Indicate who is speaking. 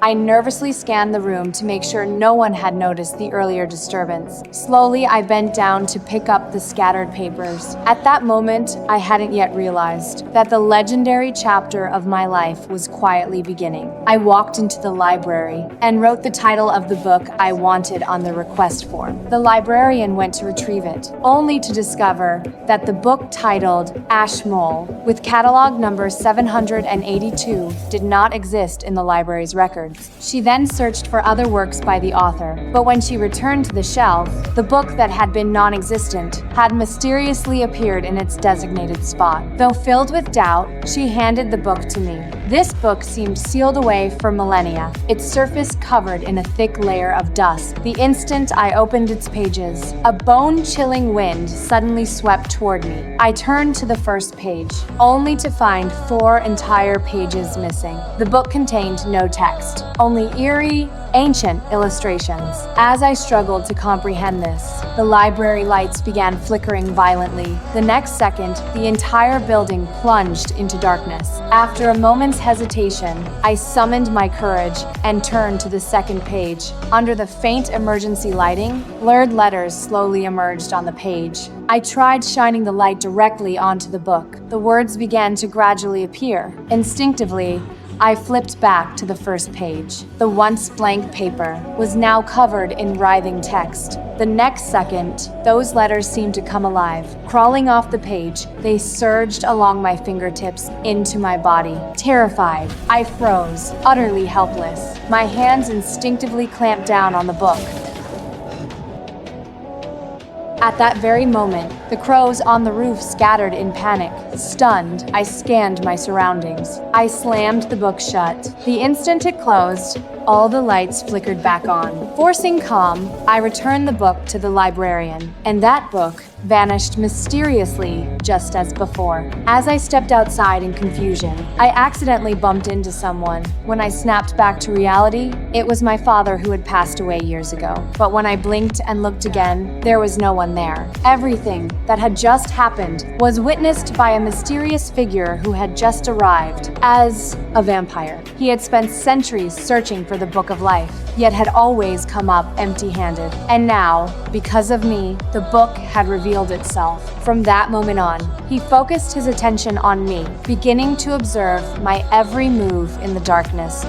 Speaker 1: I nervously scanned the room to make sure no one had noticed the earlier disturbance. Slowly, I bent down to pick up the scattered papers. At that moment, I hadn't yet realized that the legendary chapter of my life was quietly beginning. I walked into the library and wrote the title of the book I wanted on the request form. The librarian went to retrieve it, only to discover that the book titled Ashmole, with catalog number 782, did not exist in the library's records. She then searched for other works by the author, but when she returned to the shelf, the book that had been non-existent had mysteriously appeared in its designated spot. Though filled with doubt, she handed the book to me. This book seemed sealed away for millennia, its surface covered in a thick layer of dust. The instant I opened its pages, a bone-chilling wind suddenly swept toward me. I turned to the first page, only to find 4 entire pages missing. The book contained no text, only eerie, ancient illustrations. As I struggled to comprehend this, the library lights began flickering violently. The next second, the entire building plunged into darkness. After a moment's hesitation, I summoned my courage and turned to the second page. Under the faint emergency lighting, blurred letters slowly emerged on the page. I tried shining the light directly onto the book. The words began to gradually appear. Instinctively, I flipped back to the first page. The once blank paper was now covered in writhing text. The next second, those letters seemed to come alive. Crawling off the page, they surged along my fingertips into my body. Terrified, I froze, utterly helpless. My hands instinctively clamped down on the book. At that very moment, the crows on the roof scattered in panic. Stunned, I scanned my surroundings. I slammed the book shut. The instant it closed, all the lights flickered back on. Forcing calm, I returned the book to the librarian, and that book vanished mysteriously just as before. As I stepped outside in confusion, I accidentally bumped into someone. When I snapped back to reality, it was my father who had passed away years ago. But when I blinked and looked again, there was no one there. Everything that had just happened was witnessed by a mysterious figure who had just arrived as a vampire. He had spent centuries searching for the Book of Life, yet had always come up empty-handed. And now, because of me, the book had revealed itself. From that moment on, he focused his attention on me, beginning to observe my every move in the darkness.